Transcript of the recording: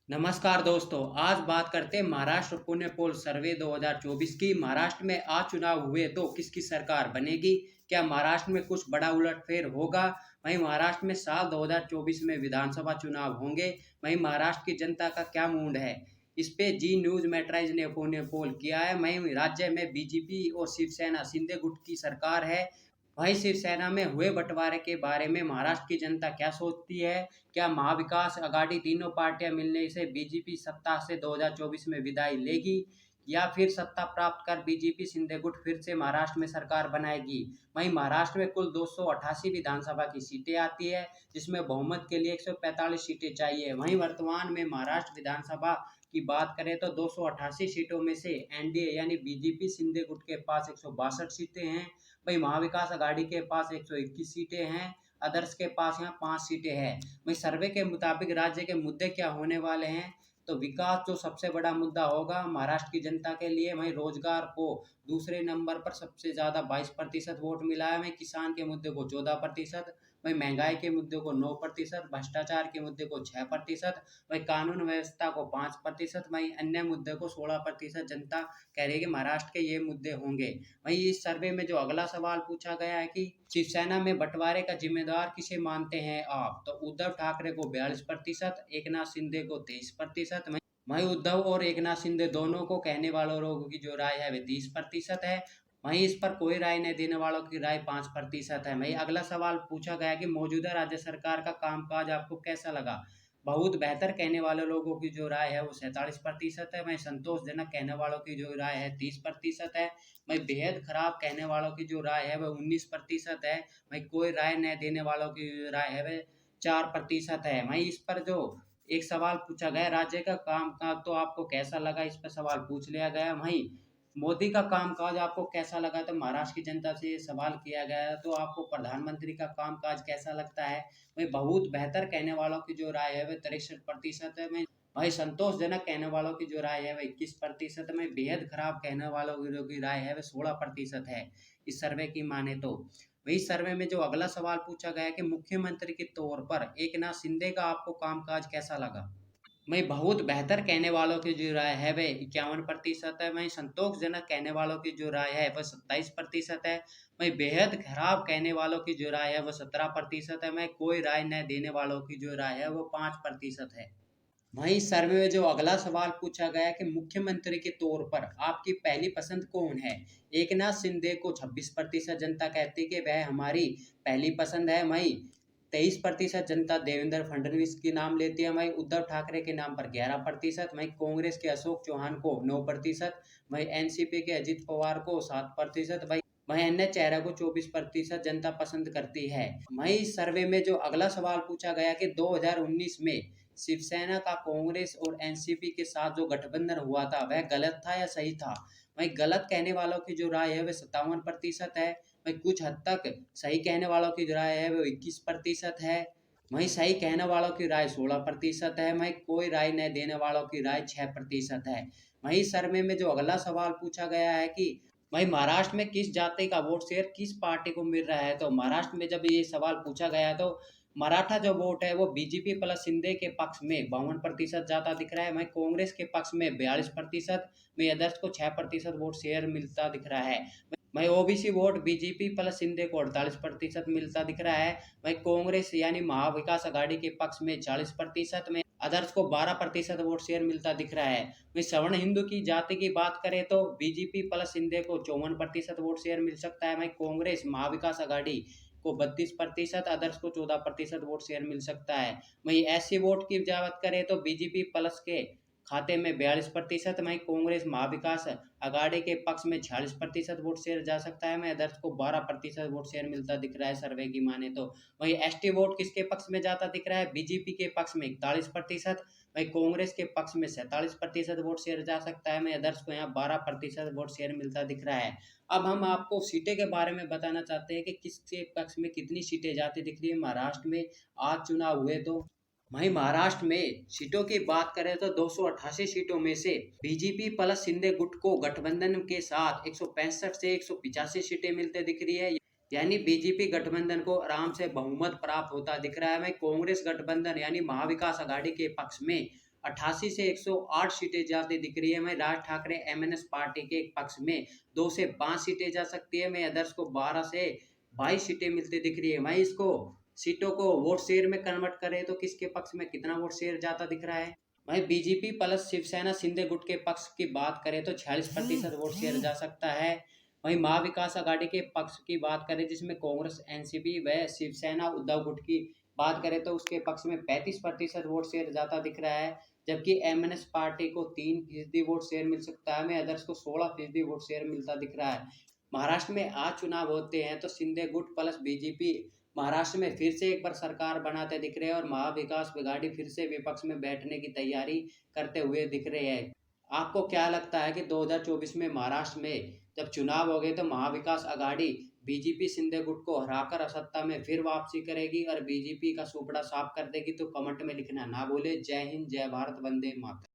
नमस्कार दोस्तों, आज बात करते हैं महाराष्ट्र पुण्य पोल सर्वे 2024 की। महाराष्ट्र में आज चुनाव हुए तो किसकी सरकार बनेगी? क्या महाराष्ट्र में कुछ बड़ा उलटफेर होगा? वहीं महाराष्ट्र में साल 2024 में विधानसभा चुनाव होंगे। वहीं महाराष्ट्र की जनता का क्या मूड है? इस पे जी न्यूज मैट्राइज ने पुण्य पोल किया है। वहीं राज्य में बीजेपी और शिवसेना शिंदे गुट की सरकार है। वहीं शिवसेना में हुए बंटवारे के बारे में महाराष्ट्र की जनता क्या सोचती है? क्या महाविकास अघाड़ी तीनों पार्टियां मिलने से बीजेपी सत्ता से 2024 में विदाई लेगी, या फिर सत्ता प्राप्त कर बीजेपी शिंदे गुट फिर से महाराष्ट्र में सरकार बनाएगी? वहीं महाराष्ट्र में कुल 288 विधानसभा की सीटें आती है, जिसमें बहुमत के लिए 145 सीटें चाहिए। वहीं वर्तमान में महाराष्ट्र विधानसभा की बात करें तो 288 सीटों में से एनडीए यानी बीजेपी शिंदे गुट के पास 162 सीटें हैं। वहीं महाविकास अघाड़ी के पास 121 सीटें हैं। अदर्स के पास यहाँ 5 सीटें हैं। वहीं सर्वे के मुताबिक राज्य के मुद्दे क्या होने वाले हैं, तो विकास जो सबसे बड़ा मुद्दा होगा महाराष्ट्र की जनता के लिए। वहीं रोजगार को दूसरे नंबर पर सबसे ज्यादा 22% वोट मिला है। वहीं किसान के मुद्दे को 14%, वहीं महंगाई के मुद्दे को 9%, भ्रष्टाचार के मुद्दे को 6%, वहीं कानून व्यवस्था को 5%, वहीं अन्य मुद्दे को 16% जनता कह रही है कि महाराष्ट्र के ये मुद्दे होंगे। वहीं इस सर्वे में जो अगला सवाल पूछा गया है कि शिवसेना में बंटवारे का जिम्मेदार किसे मानते हैं आप, तो उद्धव ठाकरे को 42%, एकनाथ शिंदे को 23%। वहीं उद्धव और एकनाथ शिंदे दोनों को कहने वालों लोगों की जो राय है वे 30% है। वहीं इस पर कोई राय नहीं देने वालों की राय 5% है। वहीं अगला सवाल पूछा गया कि मौजूदा राज्य सरकार का कामकाज आपको कैसा लगा? बहुत बेहतर कहने वाले लोगों की जो राय है वो 47% है। वहीं संतोषजनक कहने वालों की जो राय है 30% है। वहीं बेहद खराब कहने वालों की जो राय है वह 19% है। वहीं कोई राय न देने वालों की जो राय है वह 4% है। वहीं इस पर जो एक सवाल पूछा गया राज्य का काम का तो आपको कैसा लगा, इस पर सवाल पूछ लिया गया। वहीं मोदी का कामकाज आपको कैसा लगा, तो महाराष्ट्र की जनता से ये सवाल किया गया तो आपको प्रधानमंत्री का कामकाज कैसा लगता है? वही बहुत बेहतर कहने वालों की जो राय है वह 63% है। वही संतोषजनक कहने वालों की जो राय है वह 21% में, बेहद खराब कहने वालों की जो की राय है वह 16% है इस सर्वे की माने तो। वही सर्वे में जो अगला सवाल पूछा गया कि मुख्यमंत्री के तौर पर एकनाथ शिंदे का आपको कामकाज कैसा लगा? वहीं बहुत बेहतर कहने वालों की जो राय है वह 51% है। वहीं संतोषजनक कहने वालों की जो राय है वह 27% है। वहीं बेहद खराब कहने वालों की जो राय है वह 17% है। वहीं कोई राय न देने वालों की जो राय है वो 5% है। वहीं सर्वे में जो अगला सवाल पूछा गया कि मुख्यमंत्री के तौर पर आपकी पहली पसंद कौन है? एकनाथ शिंदे को 26% जनता कहती है कि वह हमारी पहली पसंद है। वहीं 23% जनता देवेंद्र फडणवीस के नाम लेती है। वहीं उद्धव ठाकरे के नाम पर 11%, वहीं कांग्रेस के अशोक चौहान को 9%, वहीं एनसीपी के अजित पवार को 7%, वहीं अन्य चेहरे को 24% जनता पसंद करती है। वहीं इस सर्वे में जो अगला सवाल पूछा गया कि 2019 में शिवसेना का कांग्रेस और एनसीपी के साथ जो गठबंधन हुआ था वह गलत था या सही था? वहीं गलत कहने वालों की जो राय है वह 57% है। वहीं कुछ हद तक सही कहने वालों की जो राय है वो 21% है। वहीं सही कहने वालों की राय 16% है। वहीं कोई राय न देने वालों की राय 6% है। वहीं सर्वे में जो अगला सवाल पूछा गया है कि वहीं महाराष्ट्र में किस जाति का वोट शेयर किस पार्टी को मिल रहा है, तो महाराष्ट्र में जब ये सवाल पूछा गया तो मराठा जो वोट है वो बीजेपी प्लस शिंदे के पक्ष में 52% ज्यादा दिख रहा है। वहीं कांग्रेस के पक्ष में 42%, में अदर्स को 6% वोट शेयर मिलता दिख रहा है। वहीं OBC vote BJP plus Shinde को 48% मिलता दिख रहा है। वहीं कांग्रेस यानी महाविकास अघाड़ी के पक्ष में 40%, में अदर्स को 12% वोट शेयर मिलता दिख रहा है। वहीं सवर्ण हिंदू की जाति की बात करें तो बीजेपी प्लस शिंदे को 54% वोट शेयर मिल सकता है। वहीं कांग्रेस महाविकास अघाड़ी को 32%, अदर्स को 14% वोट शेयर मिल सकता है। वहीं एससी वोट की बात करें तो बीजेपी प्लस के खाते में 42%, वहीं कांग्रेस महाविकास अघाड़ी के पक्ष में 46% वोट शेयर जा सकता है। वहीं अदर्स को 12% वोट शेयर मिलता दिख रहा है सर्वे की माने तो। वहीं एसटी वोट किसके पक्ष में जाता दिख रहा है? बीजेपी के पक्ष में 41%, वहीं कांग्रेस के पक्ष में 47% वोट शेयर जा सकता है। वहीं अदर्स को यहाँ 12% वोट शेयर मिलता दिख रहा है। अब हम आपको सीटें के बारे में बताना चाहते हैं कि किसके पक्ष में कितनी सीटें जाती दिख रही है महाराष्ट्र में आज चुनाव हुए तो। वहीं महाराष्ट्र में सीटों की बात करें तो 288 सीटों में से बीजेपी प्लस शिंदे गुट को गठबंधन के साथ 165 से 185 सीटें मिलते दिख रही है। यानी बीजेपी गठबंधन को आराम से बहुमत प्राप्त होता दिख रहा है। वहीं कांग्रेस गठबंधन यानी महाविकास अघाड़ी के पक्ष में 88 से 108 सीटें जाती दिख रही है। वहीं राज ठाकरे एमएनएस पार्टी के पक्ष में 2 से 5 सीटें जा सकती है। वहीं अदर्स को 12 से 22 सीटें मिलती दिख रही है। वहीं इसको सीटों को वोट शेयर में कन्वर्ट करें तो किसके पक्ष में कितना वोट शेयर जाता दिख रहा है। वहीं बीजेपी प्लस शिवसेना शिंदे गुट के पक्ष की बात करें तो 46% वोट शेयर जा सकता है। वहीं महाविकास आघाड़ी के पक्ष की बात करें जिसमें कांग्रेस, एनसीपी व शिवसेना उद्धव गुट की बात करें तो उसके पक्ष में 35% वोट शेयर जाता दिख रहा है। जबकि एमएनएस पार्टी को 3% वोट शेयर मिल सकता है। वहीं अदर्स को 16% वोट शेयर मिलता दिख रहा है। महाराष्ट्र में आज चुनाव होते हैं तो शिंदे गुट प्लस बीजेपी महाराष्ट्र में फिर से एक बार सरकार बनाते दिख रहे हैं और महाविकास आघाड़ी फिर से विपक्ष में बैठने की तैयारी करते हुए दिख रहे हैं। आपको क्या लगता है कि 2024 में महाराष्ट्र में जब चुनाव हो गए तो महाविकास आघाड़ी बीजेपी शिंदे गुट को हराकर सत्ता में फिर वापसी करेगी और बीजेपी का सुपड़ा साफ कर देगी? तो कमेंट में लिखना ना भूले। जय हिंद, जय भारत, वंदे मातरम।